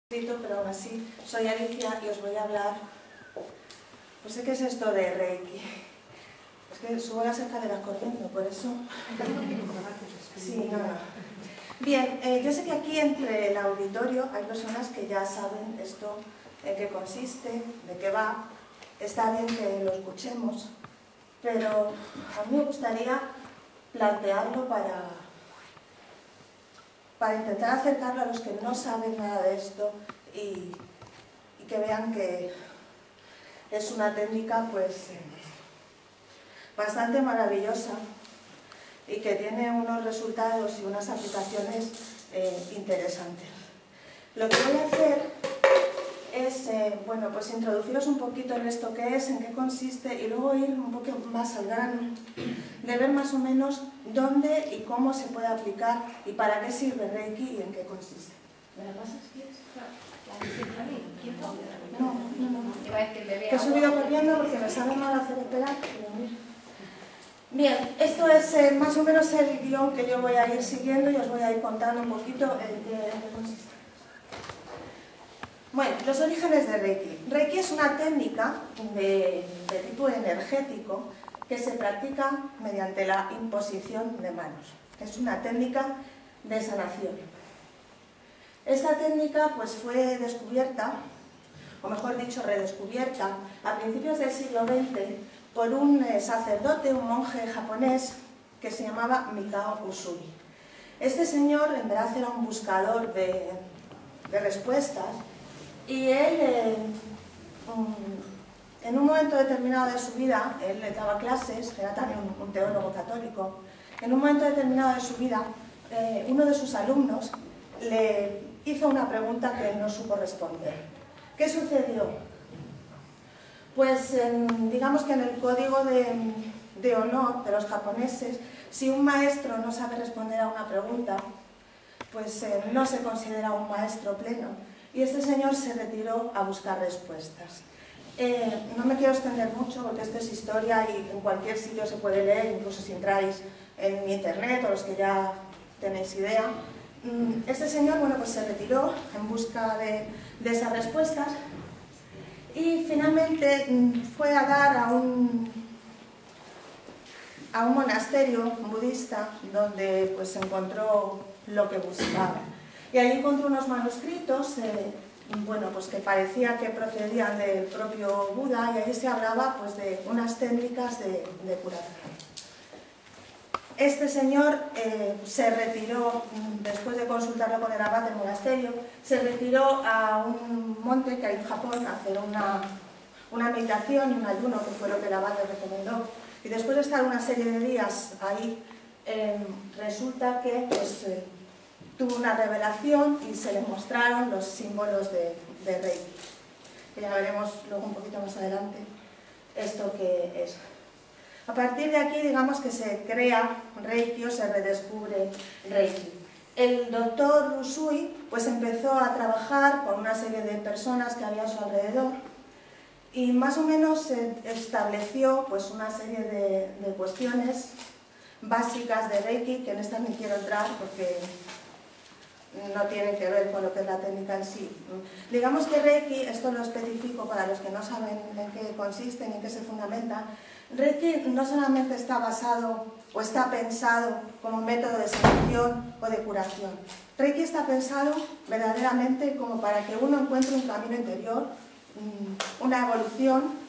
Pero aún así soy Alicia y os voy a hablar. No sé qué es esto de Reiki. Es que subo las escaleras corriendo, por eso. Sí, no. Bien, yo sé que aquí entre el auditorio hay personas que ya saben esto, en qué consiste, de qué va. Está bien que lo escuchemos, pero a mí me gustaría plantearlo para intentar acercarlo a los que no saben nada de esto y que vean que es una técnica pues bastante maravillosa y que tiene unos resultados y unas aplicaciones interesantes. Lo que voy a hacer es bueno, pues introduciros un poquito en esto que es, en qué consiste y luego ir un poco más al grano, de ver más o menos dónde y cómo se puede aplicar y para qué sirve Reiki y en qué consiste. ¿Me la pasas, quieres? No. Que he subido corriendo porque me sabe mal hacer esperar. Bien, esto es más o menos el guión que yo voy a ir siguiendo y os voy a ir contando un poquito en qué consiste. Bueno, los orígenes de Reiki. Reiki es una técnica de tipo energético que se practica mediante la imposición de manos. Es una técnica de sanación. Esta técnica pues, fue descubierta, o mejor dicho, redescubierta, a principios del siglo XX por un sacerdote, un monje japonés que se llamaba Mikao Usui. Este señor en verdad era un buscador de respuestas y él en un momento determinado de su vida, él le daba clases, era también un teólogo católico, en un momento determinado de su vida uno de sus alumnos le hizo una pregunta que él no supo responder. ¿Qué sucedió? Pues digamos que en el código de honor de los japoneses, si un maestro no sabe responder a una pregunta, pues no se considera un maestro pleno. Y este señor se retiró a buscar respuestas. No me quiero extender mucho porque esto es historia y en cualquier sitio se puede leer, incluso si entráis en internet o los que ya tenéis idea. Este señor, bueno, pues se retiró en busca de esas respuestas y finalmente fue a dar a un monasterio budista donde pues encontró lo que buscaba. Y ahí encontró unos manuscritos bueno, pues que parecía que procedían del propio Buda y ahí se hablaba pues, de unas técnicas de curación. Este señor se retiró, después de consultarlo con el abad del monasterio, se retiró a un monte que hay en Japón a hacer una meditación y un ayuno, que fue lo que el abad le recomendó. Y después de estar una serie de días ahí, resulta que pues, tuvo una revelación y se le mostraron los símbolos de Reiki. Que ya veremos luego un poquito más adelante esto que es. A partir de aquí, digamos que se crea Reiki o se redescubre Reiki. El doctor Usui pues, empezó a trabajar con una serie de personas que había a su alrededor y más o menos se estableció pues, una serie de cuestiones básicas de Reiki, que en esta ni quiero entrar porque no tienen que ver con lo que es la técnica en sí. Digamos que Reiki, esto lo especifico para los que no saben en qué consiste ni en qué se fundamenta, Reiki no solamente está basado o está pensado como método de sanación o de curación. Reiki está pensado verdaderamente como para que uno encuentre un camino interior, una evolución.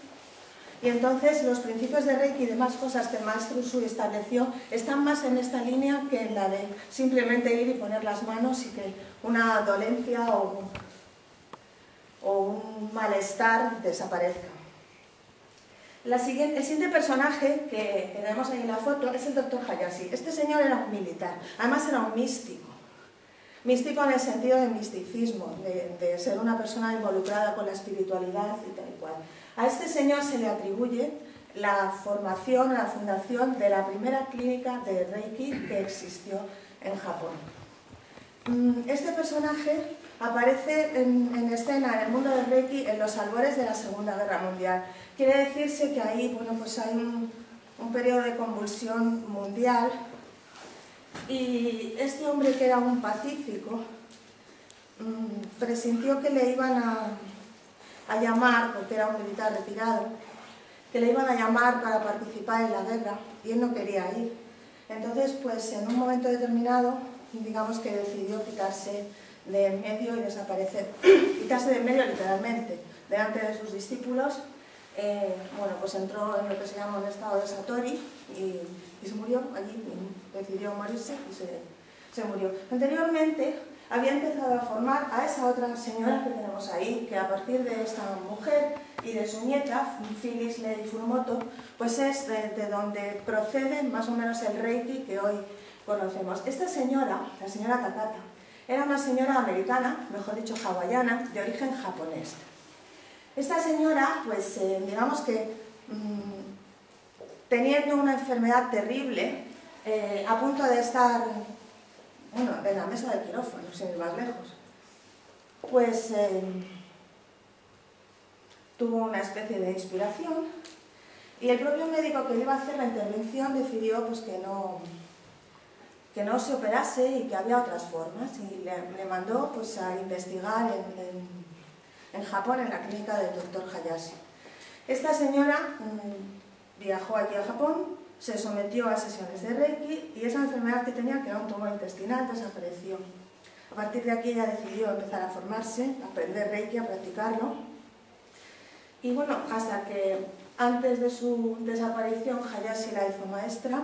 Y entonces los principios de Reiki y demás cosas que el maestro Usui estableció están más en esta línea que en la de simplemente ir y poner las manos y que una dolencia o un malestar desaparezca. El siguiente personaje que tenemos ahí en la foto es el Dr. Hayashi. Este señor era un militar, además era un místico. Místico en el sentido de misticismo, de ser una persona involucrada con la espiritualidad y tal y cual. A este señor se le atribuye la formación, la fundación de la primera clínica de Reiki que existió en Japón. Este personaje aparece en escena en el mundo del Reiki en los albores de la Segunda Guerra Mundial. Quiere decirse que ahí bueno, pues hay un periodo de convulsión mundial y este hombre que era un pacífico presintió que le iban a llamar, porque era un militar retirado, que le iban a llamar para participar en la guerra y él no quería ir. Entonces, pues en un momento determinado, digamos que decidió quitarse de en medio y desaparecer, quitarse de en medio literalmente, delante de sus discípulos. Bueno, pues entró en lo que se llama un estado de satori y se murió allí, decidió morirse y se murió. Anteriormente había empezado a formar a esa otra señora que tenemos ahí, que a partir de esta mujer y de su nieta, Phyllis Lei Furumoto, pues es de donde procede más o menos el Reiki que hoy conocemos. Esta señora, la señora Takata, era una señora americana, mejor dicho hawaiana, de origen japonés. Esta señora, pues digamos que teniendo una enfermedad terrible, a punto de estar, bueno, en la mesa del quirófano, sin ir más lejos, pues tuvo una especie de inspiración y el propio médico que le iba a hacer la intervención decidió pues, que no se operase y que había otras formas y le mandó pues, a investigar en Japón, en la clínica del doctor Hayashi. Esta señora viajó allí a Japón, se sometió a sesiones de Reiki y esa enfermedad que tenía, que era un tumor intestinal, desapareció. A partir de aquí ella decidió empezar a formarse, a aprender Reiki, a practicarlo. Y bueno, hasta que antes de su desaparición Hayashi la hizo maestra,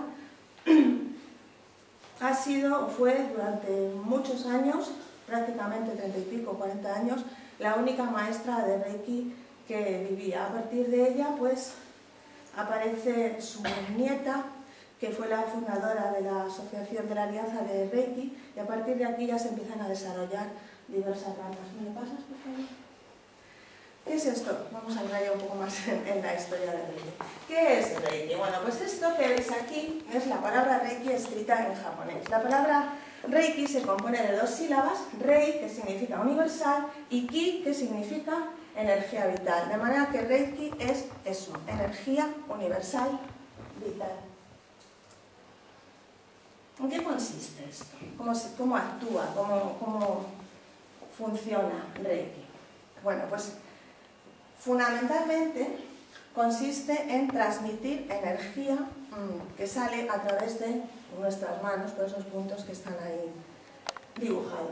fue durante muchos años, prácticamente 30 y pico, 40 años, la única maestra de Reiki que vivía. A partir de ella, pues, aparece su nieta, que fue la fundadora de la Asociación de la Alianza de Reiki, y a partir de aquí ya se empiezan a desarrollar diversas ramas. ¿Me lo pasas, por favor? ¿Qué es esto? Vamos a entrar ya un poco más en la historia de Reiki. ¿Qué es Reiki? Bueno, pues esto que veis aquí es la palabra Reiki escrita en japonés. La palabra Reiki se compone de dos sílabas, Rei, que significa universal, y Ki, que significa energía vital. De manera que Reiki es eso, energía universal vital. ¿En qué consiste esto? ¿Cómo actúa? ¿Cómo funciona Reiki? Bueno, pues fundamentalmente consiste en transmitir energía que sale a través de nuestras manos, por esos puntos que están ahí dibujados.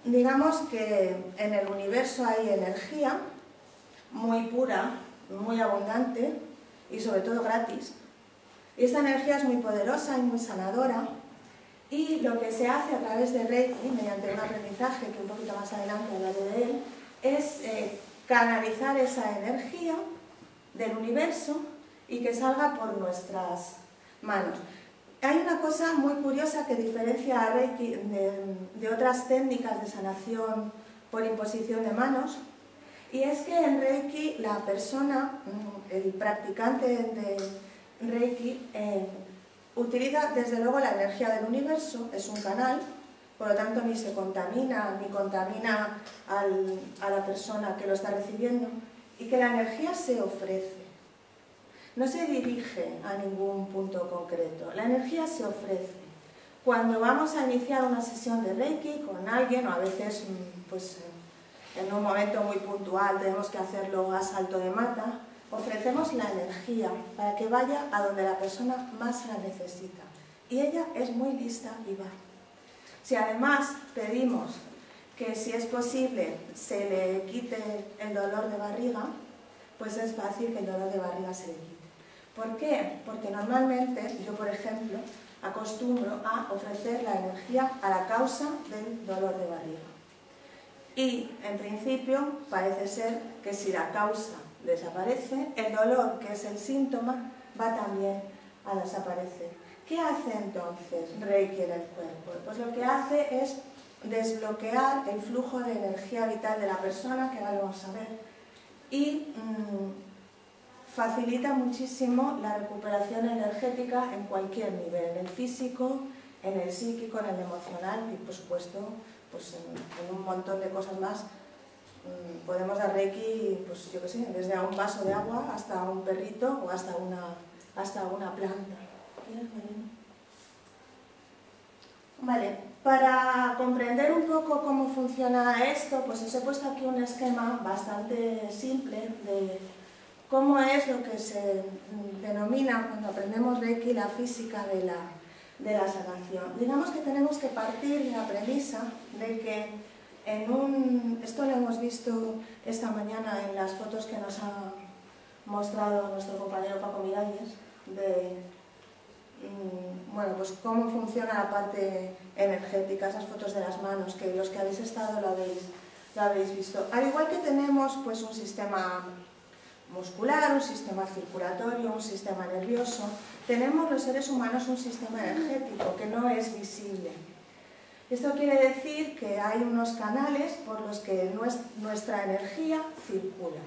Digamos que en el universo hay energía muy pura, muy abundante y sobre todo gratis. Y esta energía es muy poderosa y muy sanadora. Y lo que se hace a través de Reiki, mediante un aprendizaje que un poquito más adelante hablaré de él, es canalizar esa energía del universo y que salga por nuestras manos. Hay una cosa muy curiosa que diferencia a Reiki de otras técnicas de sanación por imposición de manos, y es que en Reiki la persona, el practicante de Reiki, utiliza desde luego la energía del universo, es un canal, por lo tanto ni se contamina, ni contamina a la persona que lo está recibiendo, y que la energía se ofrece. No se dirige a ningún punto concreto, la energía se ofrece. Cuando vamos a iniciar una sesión de Reiki con alguien, o a veces pues, en un momento muy puntual tenemos que hacerlo a salto de mata, ofrecemos la energía para que vaya a donde la persona más la necesita. Y ella es muy lista y va. Si además pedimos que si es posible se le quite el dolor de barriga, pues es fácil que el dolor de barriga se le quite. ¿Por qué? Porque normalmente, yo por ejemplo, acostumbro a ofrecer la energía a la causa del dolor de barriga. Y en principio parece ser que si la causa desaparece, el dolor, que es el síntoma, va también a desaparecer. ¿Qué hace entonces Reiki en el cuerpo? Pues lo que hace es desbloquear el flujo de energía vital de la persona, que ahora lo vamos a ver, y facilita muchísimo la recuperación energética en cualquier nivel, en el físico, en el psíquico, en el emocional y por supuesto pues en un montón de cosas más. Podemos dar Reiki, pues yo qué sé, desde a un vaso de agua hasta un perrito o hasta una planta. ¿Quieres, Marina? Vale, para comprender un poco cómo funciona esto, pues os he puesto aquí un esquema bastante simple de cómo es lo que se denomina cuando aprendemos Reiki la física de la sanación. Digamos que tenemos que partir de la premisa de que esto lo hemos visto esta mañana en las fotos que nos ha mostrado nuestro compañero Paco Miralles, de pues cómo funciona la parte energética, esas fotos de las manos, que los que habéis estado lo habéis visto. Al igual que tenemos pues un sistema muscular, un sistema circulatorio, un sistema nervioso, tenemos los seres humanos un sistema energético que no es visible. Esto quiere decir que hay unos canales por los que nuestra energía circula.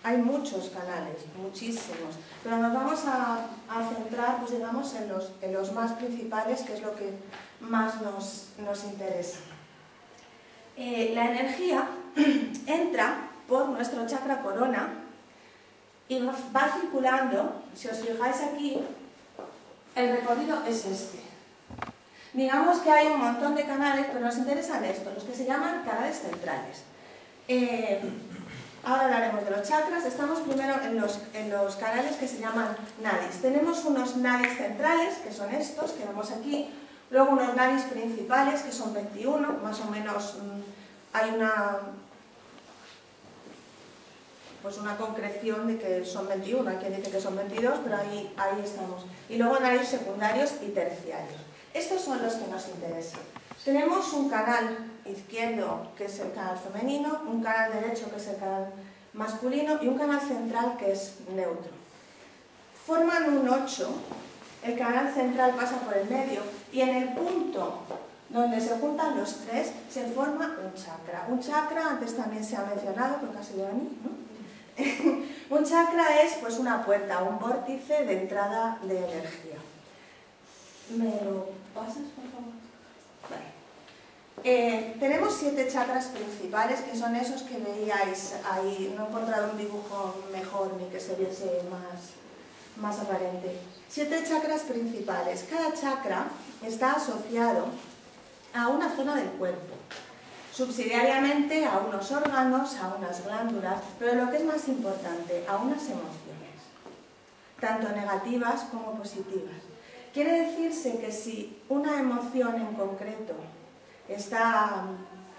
Hay muchos canales, muchísimos, pero nos vamos a centrar, pues digamos, en los más principales, que es lo que más nos interesa. La energía entra por nuestro chakra corona y va circulando. Si os fijáis aquí, el recorrido es este. Digamos que hay un montón de canales, pero nos interesan estos, los que se llaman canales centrales. Ahora hablaremos de los chakras. Estamos primero en los canales que se llaman nadis. Tenemos unos nadis centrales, que son estos, que vemos aquí. Luego unos nadis principales, que son 21, más o menos hay una concreción de que son 21, hay quien dice que son 22, pero ahí estamos. Y luego nadis secundarios y terciarios. Estos son los que nos interesan. Tenemos un canal izquierdo, que es el canal femenino, un canal derecho, que es el canal masculino, y un canal central, que es neutro. Forman un 8, el canal central pasa por el medio, y en el punto donde se juntan los tres se forma un chakra. Un chakra, antes también se ha mencionado, porque ha sido a mí, ¿no? Un chakra es pues una puerta, un vórtice de entrada de energía. ¿Me lo pasas, por favor? Vale. Tenemos 7 chakras principales, que son esos que veíais ahí. No he encontrado un dibujo mejor ni que se viese más aparente. 7 chakras principales. Cada chakra está asociado a una zona del cuerpo, subsidiariamente a unos órganos, a unas glándulas, pero lo que es más importante, a unas emociones, tanto negativas como positivas. Quiere decirse que si una emoción en concreto está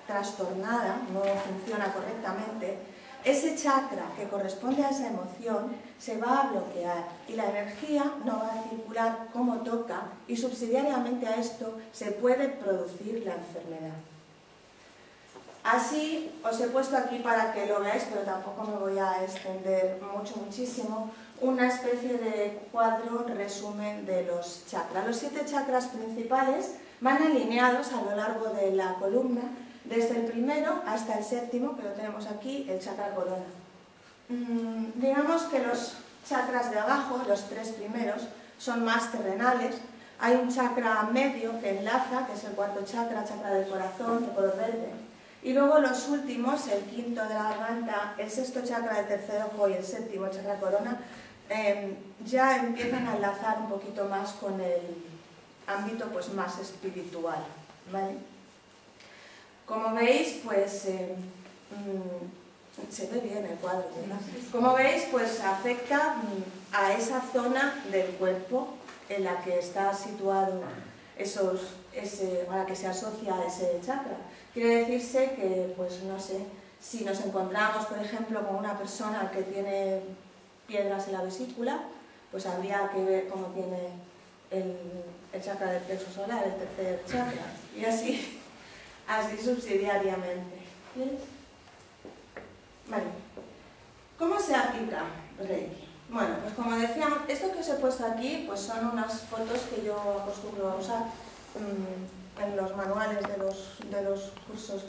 trastornada, no funciona correctamente, ese chakra que corresponde a esa emoción se va a bloquear y la energía no va a circular como toca, y subsidiariamente a esto se puede producir la enfermedad. Así os he puesto aquí para que lo veáis, pero tampoco me voy a extender muchísimo, una especie de cuadro resumen de los chakras. Los 7 chakras principales van alineados a lo largo de la columna, desde el primero hasta el séptimo, que lo tenemos aquí, el chakra corona. Digamos que los chakras de abajo, los 3 primeros, son más terrenales. Hay un chakra medio que enlaza, que es el cuarto chakra, chakra del corazón, de color verde. Y luego los últimos, el quinto de la garganta, el sexto chakra del tercer ojo y el séptimo chakra corona, ya empiezan a enlazar un poquito más con el ámbito pues más espiritual, ¿vale? Como veis, pues se ve bien el cuadro, ¿verdad? Como veis, pues afecta a esa zona del cuerpo en la que está situado a la que se asocia ese chakra. Quiere decirse que, pues no sé, si nos encontramos, por ejemplo, con una persona que tiene piedras en la vesícula, pues habría que ver cómo tiene el chakra del plexo solar, el tercer chakra, y así subsidiariamente. ¿Bien? Vale. ¿Cómo se aplica Reiki? Bueno, pues como decíamos, esto que os he puesto aquí pues son unas fotos que yo acostumbro a usar en los manuales de los cursos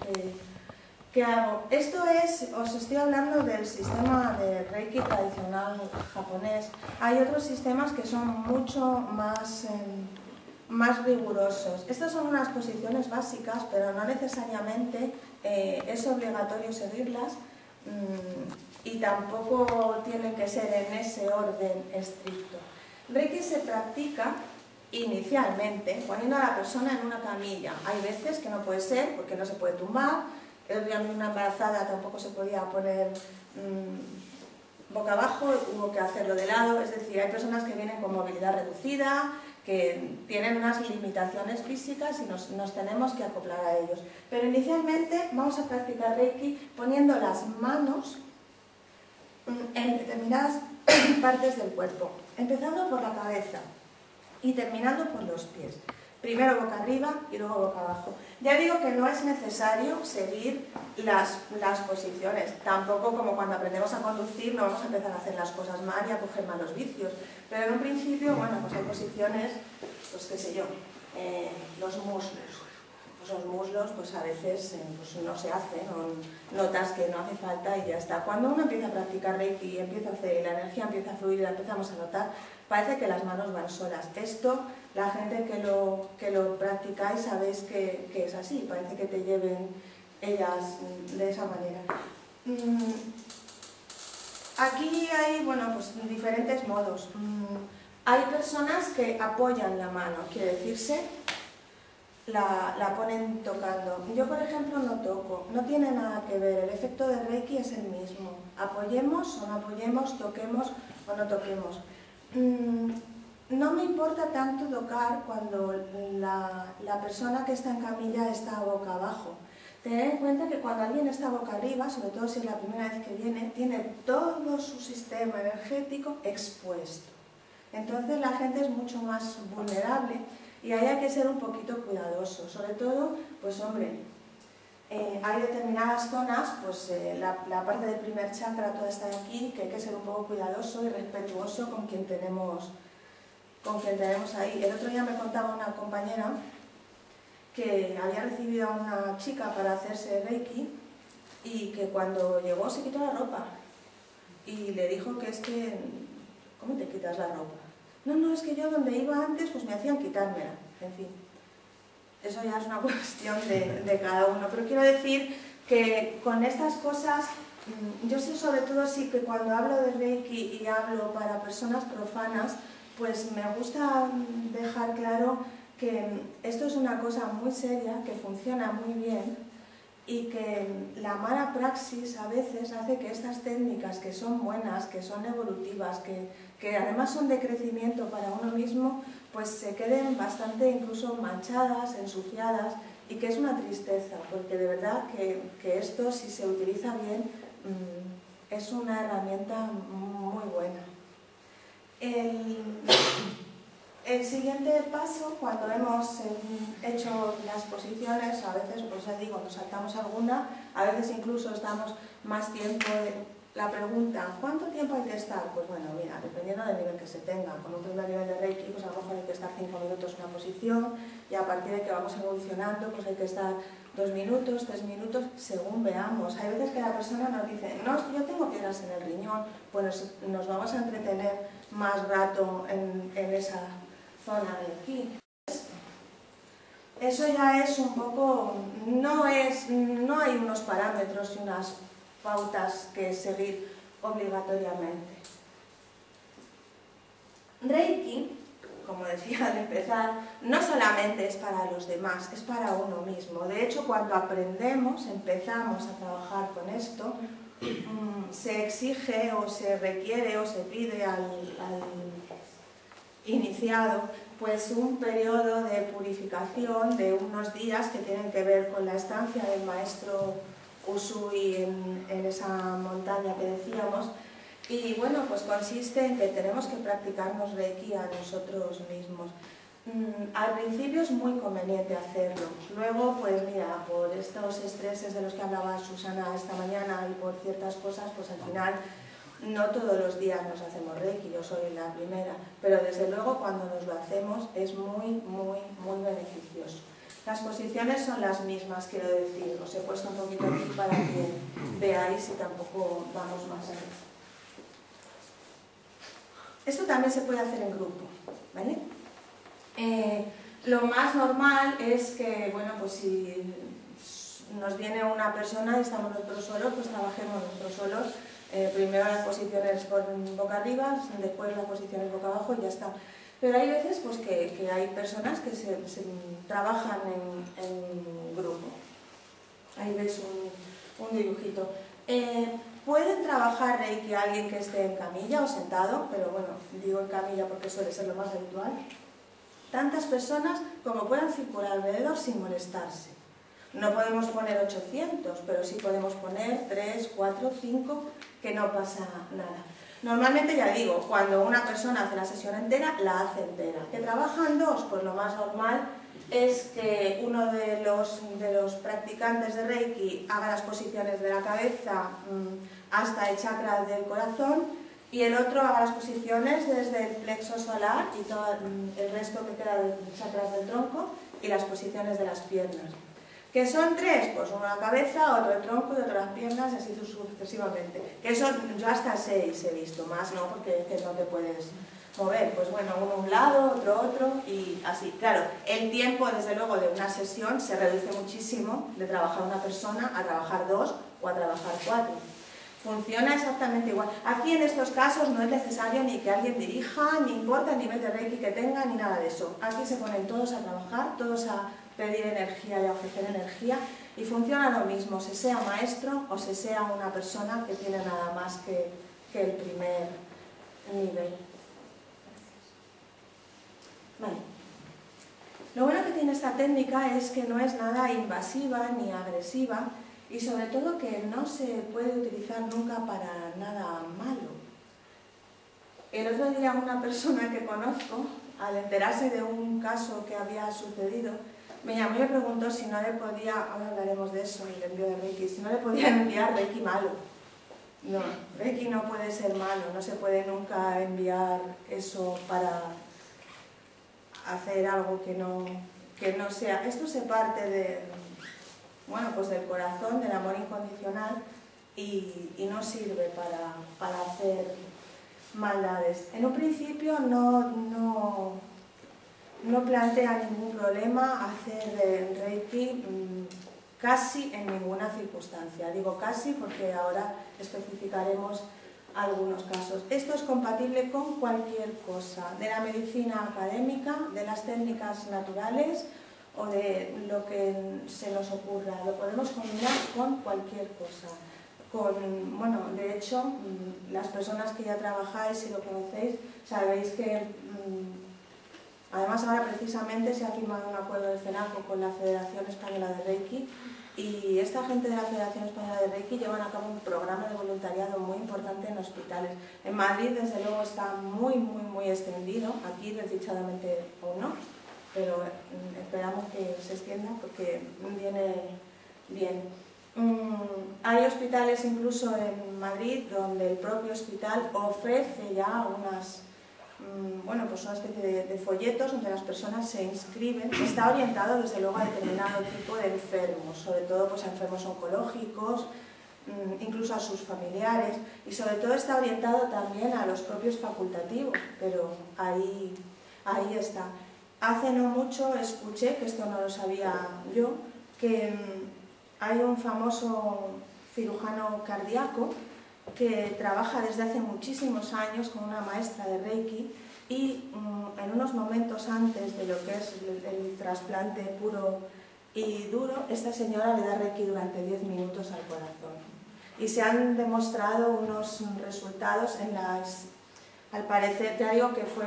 que hago. Esto es, os estoy hablando del sistema de Reiki tradicional japonés. Hay otros sistemas que son mucho más rigurosos. Estas son unas posiciones básicas, pero no necesariamente es obligatorio seguirlas. Y tampoco tienen que ser en ese orden estricto. Reiki se practica inicialmente, poniendo a la persona en una camilla. Hay veces que no puede ser porque no se puede tumbar. El otro día una embarazada tampoco se podía poner boca abajo, hubo que hacerlo de lado. Es decir, hay personas que vienen con movilidad reducida, que tienen unas limitaciones físicas y nos tenemos que acoplar a ellos. Pero inicialmente vamos a practicar Reiki poniendo las manos en determinadas partes del cuerpo, empezando por la cabeza y terminando por los pies. Primero boca arriba y luego boca abajo. Ya digo que no es necesario seguir las posiciones, tampoco como cuando aprendemos a conducir no vamos a empezar a hacer las cosas mal y a coger malos vicios, pero en un principio, bueno, pues hay posiciones, pues qué sé yo, los muslos. Pues los muslos pues a veces pues no se hacen, o notas que no hace falta y ya está. Cuando uno empieza a practicar Reiki y empieza a hacer, y la energía empieza a fluir y la empezamos a notar, parece que las manos van solas. Esto, la gente que lo practicáis sabéis que es así, parece que te lleven ellas de esa manera. Aquí hay, bueno, pues diferentes modos. Hay personas que apoyan la mano, quiere decirse, la ponen tocando. Yo, por ejemplo, no toco, no tiene nada que ver, el efecto de Reiki es el mismo. Apoyemos o no apoyemos, toquemos o no toquemos. No me importa tanto tocar cuando la persona que está en camilla está boca abajo. Tened en cuenta que cuando alguien está boca arriba, sobre todo si es la primera vez que viene, tiene todo su sistema energético expuesto. Entonces la gente es mucho más vulnerable y ahí hay que ser un poquito cuidadoso. Sobre todo, pues hombre, hay determinadas zonas, pues la parte del primer chakra toda está aquí, que hay que ser un poco cuidadoso y respetuoso con quien tenemos ahí. El otro día me contaba una compañera que había recibido a una chica para hacerse Reiki y que cuando llegó se quitó la ropa y le dijo que es que, ¿cómo te quitas la ropa? No, es que yo donde iba antes pues me hacían quitármela, en fin. Eso ya es una cuestión de cada uno, pero quiero decir que con estas cosas, yo sé sobre todo sí que cuando hablo de Reiki y hablo para personas profanas, pues me gusta dejar claro que esto es una cosa muy seria, que funciona muy bien y que la mala praxis a veces hace que estas técnicas que son buenas, que son evolutivas, que además son de crecimiento para uno mismo, pues se queden bastante incluso manchadas, ensuciadas y que es una tristeza, porque de verdad que esto, si se utiliza bien, es una herramienta muy buena. El siguiente paso, cuando hemos hecho las posiciones, a veces, pues ya digo, nos saltamos alguna, a veces incluso estamos más tiempo. La pregunta, ¿cuánto tiempo hay que estar? Pues bueno, mira, dependiendo del nivel que se tenga. Con un primer nivel de Reiki, pues a lo mejor hay que estar 5 minutos en una posición, y a partir de que vamos evolucionando, pues hay que estar 2 minutos, 3 minutos, según veamos. Hay veces que la persona nos dice, no, es que yo tengo piedras en el riñón, pues nos vamos a entretener más rato en esa zona de aquí. Eso ya es un poco, no hay unos parámetros y unas pautas que seguir obligatoriamente. Reiki, como decía al empezar, no solamente es para los demás, es para uno mismo. De hecho, cuando aprendemos, empezamos a trabajar con esto, se exige o se requiere o se pide al iniciado pues un periodo de purificación de unos días que tienen que ver con la estancia del maestro Usui en esa montaña que decíamos. Y bueno, pues consiste en que tenemos que practicarnos Reiki a nosotros mismos. Al principio es muy conveniente hacerlo. Luego, pues mira, por estos estreses de los que hablaba Susana esta mañana y por ciertas cosas, pues al final no todos los días nos hacemos Reiki, yo soy la primera, pero desde luego cuando nos lo hacemos es muy, muy, muy beneficioso. Las posiciones son las mismas, quiero decir, os he puesto un poquito aquí para que veáis y tampoco vamos más allá. Esto también se puede hacer en grupo, ¿vale? Lo más normal es que, bueno, pues si nos viene una persona y estamos nosotros solos, pues trabajemos nosotros solos. Primero las posiciones por boca arriba, después las posiciones boca abajo y ya está. Pero hay veces pues, que hay personas que se trabajan en grupo. Ahí ves un dibujito. Pueden trabajar Reiki alguien que esté en camilla o sentado, pero bueno, digo en camilla porque suele ser lo más habitual. Tantas personas como puedan circular alrededor sin molestarse. No podemos poner 800, pero sí podemos poner 3, 4, 5, que no pasa nada. Normalmente, ya digo, cuando una persona hace la sesión entera, la hace entera. ¿Que trabajan dos? Pues lo más normal es que uno de los practicantes de Reiki haga las posiciones de la cabeza hasta el chakra del corazón y el otro haga las posiciones desde el plexo solar y todo el resto que queda de chakras del tronco y las posiciones de las piernas. ¿Que son tres? Pues uno la cabeza, otro el tronco y otro las piernas y así sucesivamente. Que son, yo hasta 6 he visto, más no, porque no te puedes mover. Pues bueno, uno a un lado, otro y así. Claro, el tiempo desde luego de una sesión se reduce muchísimo de trabajar una persona a trabajar 2 o a trabajar 4. Funciona exactamente igual. Aquí en estos casos no es necesario ni que alguien dirija, ni importa el nivel de Reiki que tenga, ni nada de eso. Aquí se ponen todos a trabajar, todos a pedir energía y a ofrecer energía y funciona lo mismo, se sea maestro o se sea una persona que tiene nada más que el primer nivel. Vale. Lo bueno que tiene esta técnica es que no es nada invasiva ni agresiva y sobre todo que no se puede utilizar nunca para nada malo. El otro día una persona que conozco, al enterarse de un caso que había sucedido, me llamó y me preguntó si no le podía, ahora hablaremos de eso, el envío de Reiki, si no le podía enviar Reiki malo. No, Reiki no puede ser malo, no se puede nunca enviar eso para hacer algo que no sea. Esto se parte de, bueno, pues del corazón, del amor incondicional y no sirve para hacer maldades. En un principio no plantea ningún problema hacer Reiki casi en ninguna circunstancia. Digo casi porque ahora especificaremos algunos casos. Esto es compatible con cualquier cosa, de la medicina académica, de las técnicas naturales o de lo que se nos ocurra. Lo podemos combinar con cualquier cosa. Bueno, de hecho, las personas que ya trabajáis y lo conocéis, sabéis que además ahora precisamente se ha firmado un acuerdo del FENACO con la Federación Española de Reiki y esta gente de la Federación Española de Reiki llevan a cabo un programa de voluntariado muy importante en hospitales. En Madrid desde luego está muy extendido, aquí desdichadamente aún no, pero esperamos que se extienda porque viene bien. Hay hospitales incluso en Madrid donde el propio hospital ofrece ya bueno, pues una especie de folletos donde las personas se inscriben. Está orientado desde luego a determinado tipo de enfermos, sobre todo pues a enfermos oncológicos, incluso a sus familiares y sobre todo está orientado también a los propios facultativos, pero ahí está. Hace no mucho escuché, que esto no lo sabía yo, que hay un famoso cirujano cardíaco que trabaja desde hace muchísimos años con una maestra de Reiki y en unos momentos antes de lo que es el trasplante puro y duro, esta señora le da Reiki durante 10 minutos al corazón. Y se han demostrado unos resultados al parecer, ya digo que fue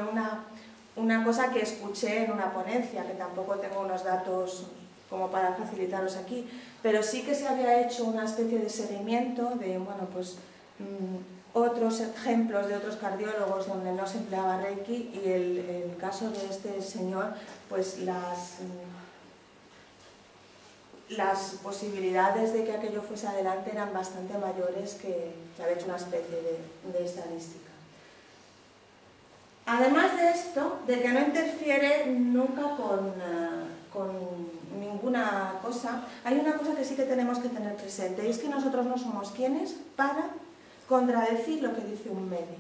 una cosa que escuché en una ponencia, que tampoco tengo unos datos como para facilitaros aquí, pero sí que se había hecho una especie de seguimiento de, bueno, pues otros ejemplos de otros cardiólogos donde no se empleaba Reiki y el caso de este señor, pues las posibilidades de que aquello fuese adelante eran bastante mayores que haber hecho una especie de estadística. Además de esto, de que no interfiere nunca con ninguna cosa, hay una cosa que sí que tenemos que tener presente, y es que nosotros no somos quienes para contradecir lo que dice un médico.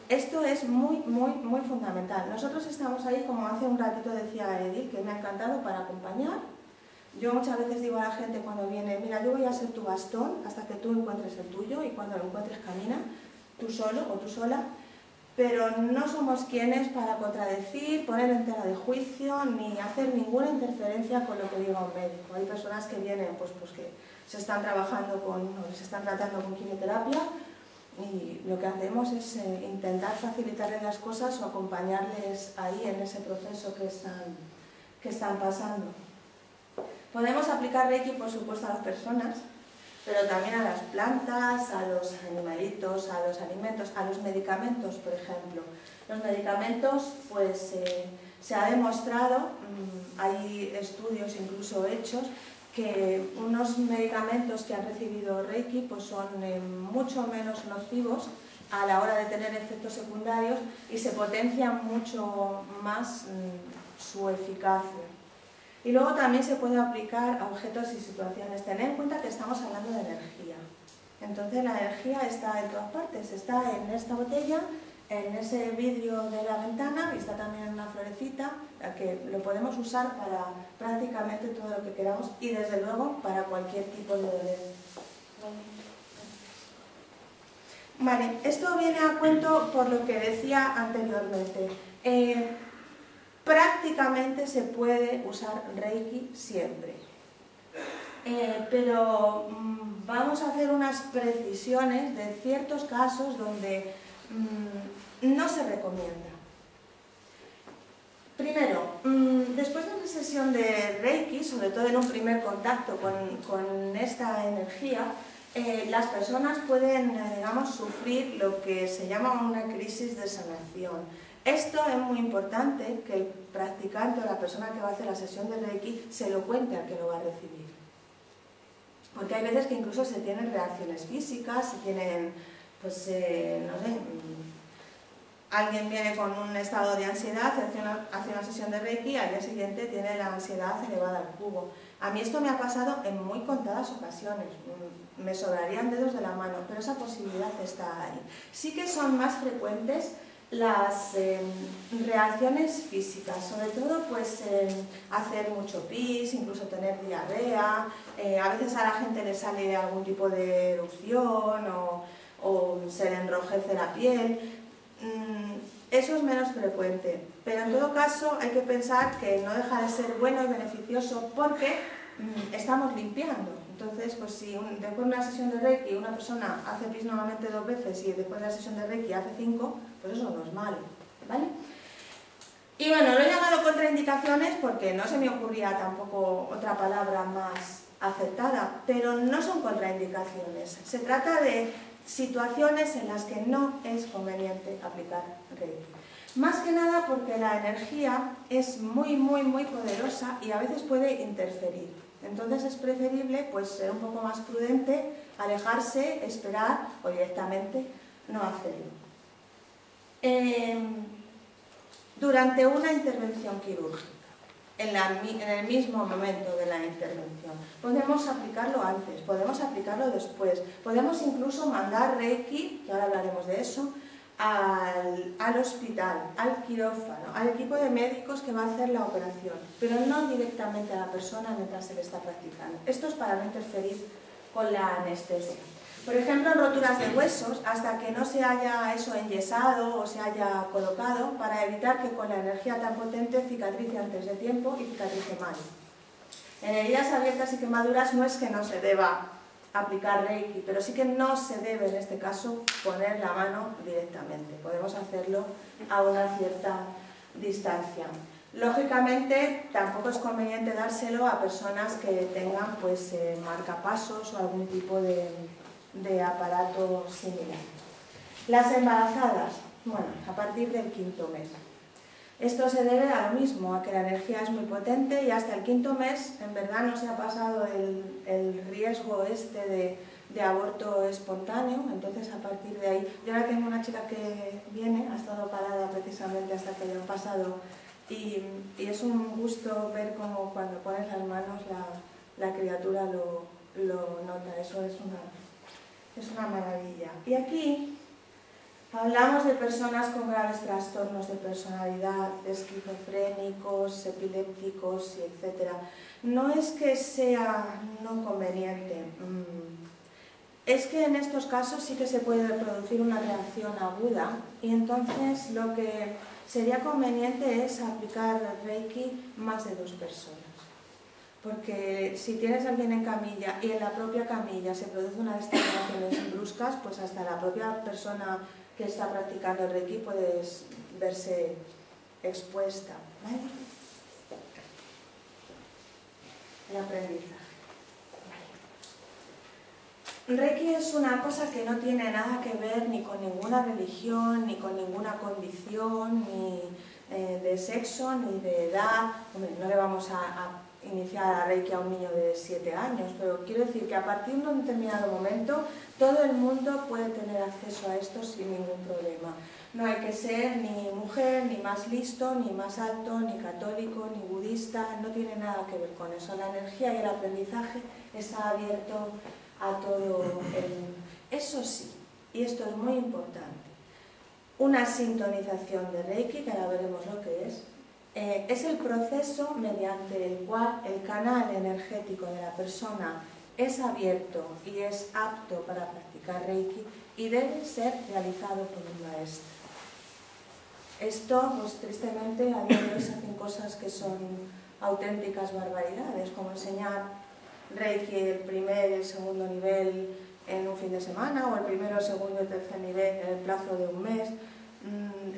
Esto es muy fundamental. Nosotros estamos ahí, como hace un ratito decía Edil, que me ha encantado, para acompañar. Yo muchas veces digo a la gente cuando viene, mira, yo voy a ser tu bastón hasta que tú encuentres el tuyo y cuando lo encuentres camina, tú solo o tú sola. pero no somos quienes para contradecir, poner en tela de juicio, ni hacer ninguna interferencia con lo que diga un médico. Hay personas que vienen, pues que se están trabajando o se están tratando con quimioterapia, y lo que hacemos es intentar facilitarles las cosas o acompañarles ahí en ese proceso que están pasando. Podemos aplicar Reiki, por supuesto, a las personas, pero también a las plantas, a los animalitos, a los alimentos, a los medicamentos, por ejemplo. Los medicamentos, pues se ha demostrado, hay estudios incluso hechos, que unos medicamentos que han recibido Reiki pues son mucho menos nocivos a la hora de tener efectos secundarios y se potencia mucho más su eficacia. Y luego también se puede aplicar a objetos y situaciones. Tened en cuenta que estamos hablando de energía. Entonces la energía está en todas partes, está en esta botella, en ese vidrio de la ventana, y está también en una florecita, que lo podemos usar para prácticamente todo lo que queramos y desde luego para cualquier tipo de dolencia. Vale, esto viene a cuento por lo que decía anteriormente. Prácticamente se puede usar Reiki siempre, pero vamos a hacer unas precisiones de ciertos casos donde no se recomienda. Primero, después de una sesión de Reiki, sobre todo en un primer contacto con esta energía, las personas pueden, digamos, sufrir lo que se llama una crisis de sanación. Esto es muy importante que el practicante o la persona que va a hacer la sesión de Reiki se lo cuente al que lo va a recibir. Porque hay veces que incluso se tienen reacciones físicas, se tienen, pues, no sé, alguien viene con un estado de ansiedad, hace una sesión de Reiki y al día siguiente tiene la ansiedad elevada al cubo. A mí esto me ha pasado en muy contadas ocasiones, me sobrarían dedos de la mano, pero esa posibilidad está ahí. Sí que son más frecuentes las reacciones físicas, sobre todo pues hacer mucho pis, incluso tener diarrea, a veces a la gente le sale algún tipo de erupción o se le enrojece la piel. Eso es menos frecuente, pero en todo caso hay que pensar que no deja de ser bueno y beneficioso porque estamos limpiando. Entonces, pues si después de una sesión de Reiki una persona hace pis normalmente 2 veces y después de la sesión de Reiki hace 5, pues eso no es malo, ¿vale? Y bueno, lo he llamado contraindicaciones porque no se me ocurría tampoco otra palabra más acertada, pero no son contraindicaciones. Se trata de situaciones en las que no es conveniente aplicar Reiki. Más que nada porque la energía es muy poderosa y a veces puede interferir. Entonces es preferible pues, ser un poco más prudente, alejarse, esperar o directamente no hacerlo. Durante una intervención quirúrgica, en el mismo momento de la intervención, podemos aplicarlo antes, podemos aplicarlo después, podemos incluso mandar Reiki, que ahora hablaremos de eso, al hospital, al quirófano, al equipo de médicos que va a hacer la operación, pero no directamente a la persona mientras se le está practicando. Esto es para no interferir con la anestesia. Por ejemplo, en roturas de huesos, hasta que no se haya eso enyesado o se haya colocado, para evitar que con la energía tan potente cicatrice antes de tiempo y cicatrice mal. En heridas abiertas y quemaduras no es que no se deba aplicar Reiki, pero sí que no se debe en este caso poner la mano directamente. Podemos hacerlo a una cierta distancia. Lógicamente tampoco es conveniente dárselo a personas que tengan pues marcapasos o algún tipo de aparato similar. Las embarazadas, bueno, a partir del 5.º mes. Esto se debe a lo mismo, a que la energía es muy potente y hasta el 5.º mes en verdad no se ha pasado el riesgo este de aborto espontáneo, entonces a partir de ahí, yo ahora tengo una chica que viene, ha estado parada precisamente hasta que le han pasado y es un gusto ver cómo cuando pones las manos la criatura lo nota, eso es una maravilla. Y aquí hablamos de personas con graves trastornos de personalidad, esquizofrénicos, epilépticos, etc. No es que sea no conveniente. es que en estos casos sí que se puede producir una reacción aguda y entonces lo que sería conveniente es aplicar Reiki más de 2 personas. Porque si tienes a alguien en camilla y en la propia camilla se produce una de estas reacciones bruscas, pues hasta la propia persona que está practicando el Reiki puede verse expuesta. ¿Vale? El aprendizaje. Reiki es una cosa que no tiene nada que ver ni con ninguna religión, ni con ninguna condición, ni de sexo, ni de edad. Hombre, no le vamos a iniciar a Reiki a un niño de 7 años, pero quiero decir que a partir de un determinado momento todo el mundo puede tener acceso a esto sin ningún problema. No hay que ser ni mujer, ni más listo, ni más alto, ni católico, ni budista, no tiene nada que ver con eso. La energía y el aprendizaje está abierto a todo el mundo. Eso sí, y esto es muy importante, una sintonización de Reiki, que ahora veremos lo que es el proceso mediante el cual el canal energético de la persona es abierto y es apto para practicar Reiki y debe ser realizado por un maestro. Esto, pues tristemente, a día de hoy se hacen cosas que son auténticas barbaridades, como enseñar Reiki el primer y el segundo nivel en un fin de semana, o el primero, el segundo y el tercer nivel en el plazo de un mes.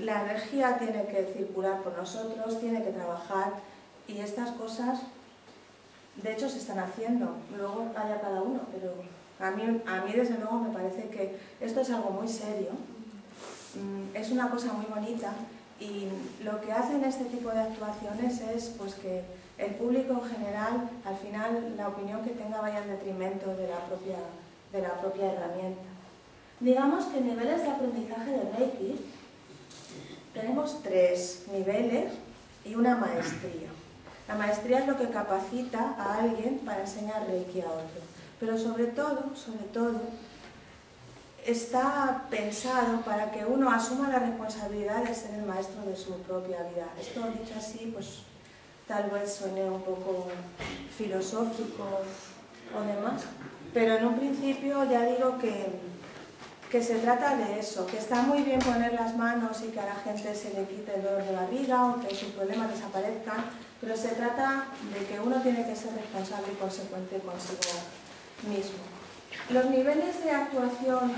La energía tiene que circular por nosotros, tiene que trabajar, y estas cosas de hecho se están haciendo, luego haya cada uno, pero a mí desde luego me parece que esto es algo muy serio, es una cosa muy bonita, y lo que hacen este tipo de actuaciones es pues que el público en general, al final la opinión que tenga vaya en detrimento de la propia herramienta. Digamos que niveles de aprendizaje de Reiki tenemos 3 niveles y una maestría. La maestría es lo que capacita a alguien para enseñar Reiki a otro. Pero sobre todo, está pensado para que uno asuma la responsabilidad de ser el maestro de su propia vida. Esto dicho así, pues tal vez suene un poco filosófico o demás, pero en un principio ya digo que se trata de eso, que está muy bien poner las manos y que a la gente se le quite el dolor de barriga o que sus problemas desaparezcan, pero se trata de que uno tiene que ser responsable y consecuente consigo mismo. Los niveles de actuación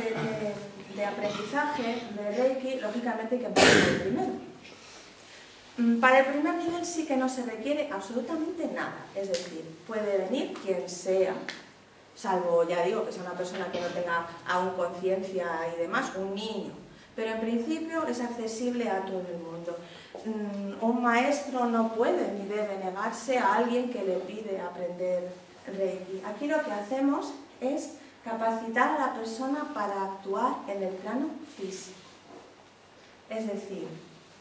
de aprendizaje de Reiki, lógicamente hay que empezar por el primero. Para el primer nivel sí que no se requiere absolutamente nada, es decir, puede venir quien sea, salvo, ya digo, que sea una persona que no tenga aún conciencia y demás, un niño, pero en principio es accesible a todo el mundo. Un maestro no puede ni debe negarse a alguien que le pide aprender Reiki. Aquí lo que hacemos es capacitar a la persona para actuar en el plano físico. Es decir,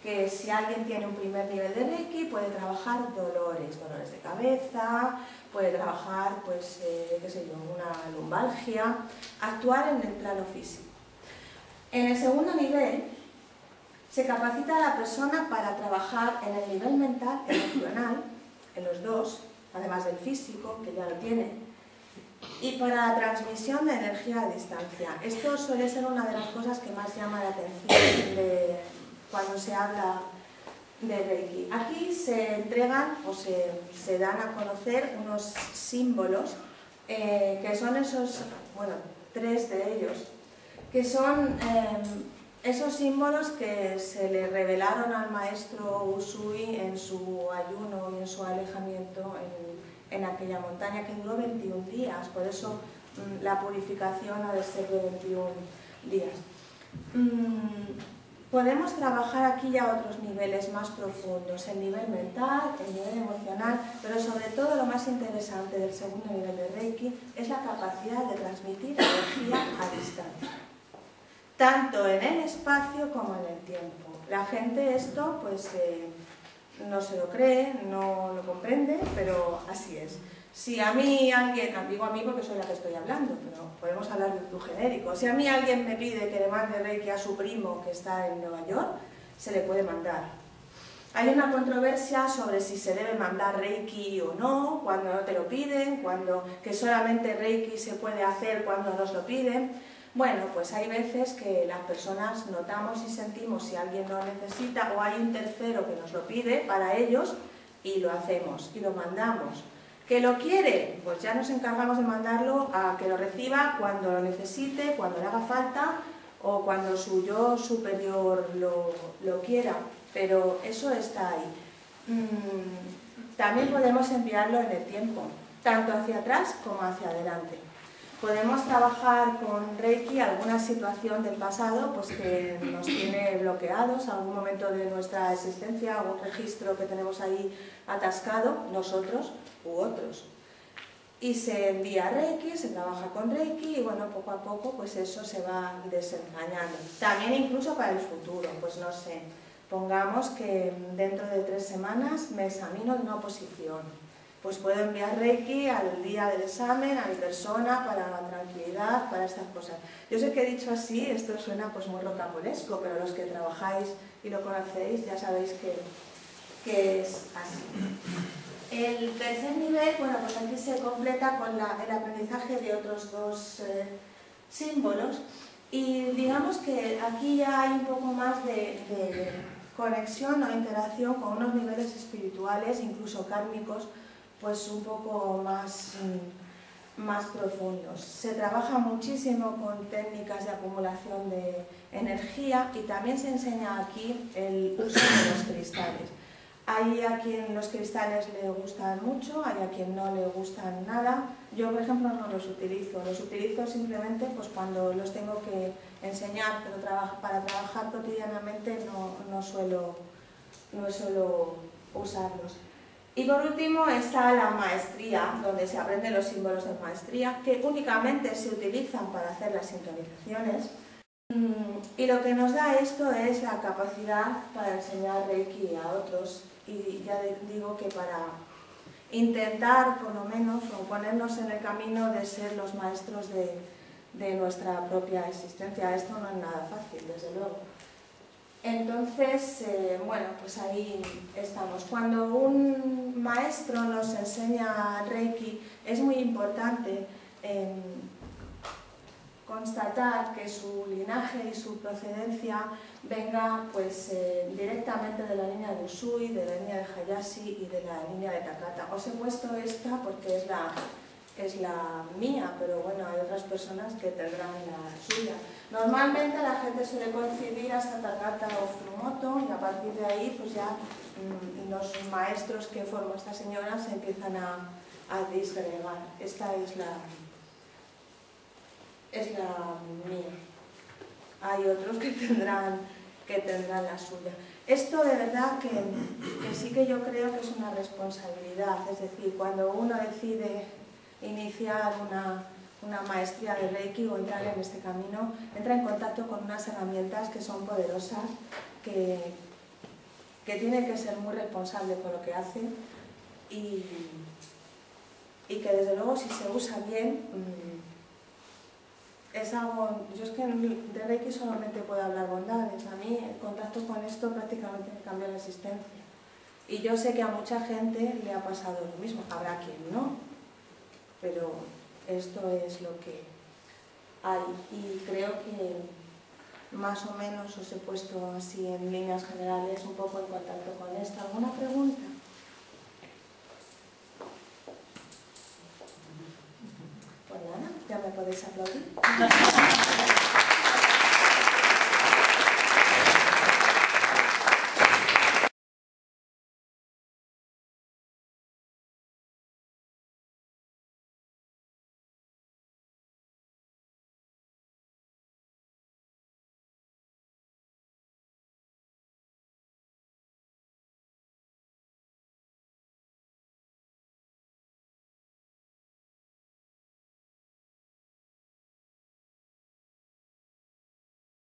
que si alguien tiene un primer nivel de Reiki puede trabajar dolores de cabeza, puede trabajar, pues, qué sé yo, una lumbalgia, actuar en el plano físico. En el segundo nivel se capacita a la persona para trabajar en el nivel mental, emocional, en los dos, además del físico, que ya lo tiene, y para la transmisión de energía a distancia. Esto suele ser una de las cosas que más llama la atención cuando se habla de Reiki. Aquí se entregan o se dan a conocer unos símbolos que son esos, bueno, 3 de ellos, que son esos símbolos que se le revelaron al maestro Usui en su ayuno y en su alejamiento en aquella montaña, que duró 21 días, por eso la purificación ha de ser de 21 días. Podemos trabajar aquí ya otros niveles más profundos, el nivel mental, el nivel emocional, pero sobre todo lo más interesante del segundo nivel de Reiki es la capacidad de transmitir energía a distancia, tanto en el espacio como en el tiempo. La gente esto pues no se lo cree, no lo comprende, pero así es. Si a mí alguien, digo a mí porque soy la que estoy hablando, pero podemos hablar de tu genérico, si a mí alguien me pide que le mande Reiki a su primo que está en Nueva York, se le puede mandar. Hay una controversia sobre si se debe mandar Reiki o no, cuando no te lo piden, que solamente Reiki se puede hacer cuando nos lo piden. Bueno, pues hay veces que las personas notamos y sentimos si alguien lo necesita o hay un tercero que nos lo pide para ellos y lo hacemos y lo mandamos. ¿Que lo quiere? Pues ya nos encargamos de mandarlo a que lo reciba cuando lo necesite, cuando le haga falta o cuando su yo superior lo quiera. Pero eso está ahí. También podemos enviarlo en el tiempo, tanto hacia atrás como hacia adelante. Podemos trabajar con Reiki alguna situación del pasado pues que nos tiene bloqueados, algún momento de nuestra existencia, algún registro que tenemos ahí atascado, nosotros u otros. Y se envía Reiki, se trabaja con Reiki y bueno, poco a poco pues eso se va desentrañando. También incluso para el futuro, pues no sé, pongamos que dentro de 3 semanas me examino de una oposición. Pues puedo enviar Reiki al día del examen, a mi persona, para la tranquilidad, para estas cosas. Yo sé que he dicho así, esto suena pues muy rocambolesco, pero los que trabajáis y lo conocéis ya sabéis que es así. El tercer nivel, bueno, pues aquí se completa con el aprendizaje de otros 2 símbolos y digamos que aquí ya hay un poco más de conexión o interacción con unos niveles espirituales, incluso kármicos, pues un poco más profundos. Se trabaja muchísimo con técnicas de acumulación de energía y también se enseña aquí el uso de los cristales. Hay a quien los cristales le gustan mucho, hay a quien no le gustan nada. Yo, por ejemplo, no los utilizo simplemente pues, cuando los tengo que enseñar, pero para trabajar cotidianamente no suelo usarlos. Y por último está la maestría, donde se aprenden los símbolos de maestría, que únicamente se utilizan para hacer las sincronizaciones. Y lo que nos da esto es la capacidad para enseñar Reiki a otros. Y ya digo que para intentar, por lo menos, o ponernos en el camino de ser los maestros de nuestra propia existencia. Esto no es nada fácil, desde luego. Entonces, bueno, pues ahí estamos. Cuando un maestro nos enseña Reiki, es muy importante constatar que su linaje y su procedencia venga pues, directamente de la línea de Usui, de la línea de Hayashi y de la línea de Takata. Os he puesto esta porque es la mía, pero bueno, hay otras personas que tendrán la suya. Normalmente la gente suele coincidir hasta Takata o Furumoto y a partir de ahí pues ya los maestros que formó esta señora se empiezan a disgregar. Esta es la mía. Hay otros que tendrán la suya. Esto de verdad que sí que yo creo que es una responsabilidad, es decir, cuando uno decide iniciar una maestría de Reiki o entrar en este camino, entra en contacto con unas herramientas que son poderosas, que tiene que ser muy responsable con lo que hace y que desde luego si se usa bien es algo. Yo es que de Reiki solamente puedo hablar bondades. A mí el contacto con esto prácticamente me cambia la existencia y yo sé que a mucha gente le ha pasado lo mismo, habrá quien no, pero esto es lo que hay y creo que más o menos os he puesto así en líneas generales un poco en contacto con esto. ¿Alguna pregunta? Pues nada, ya me podéis aplaudir.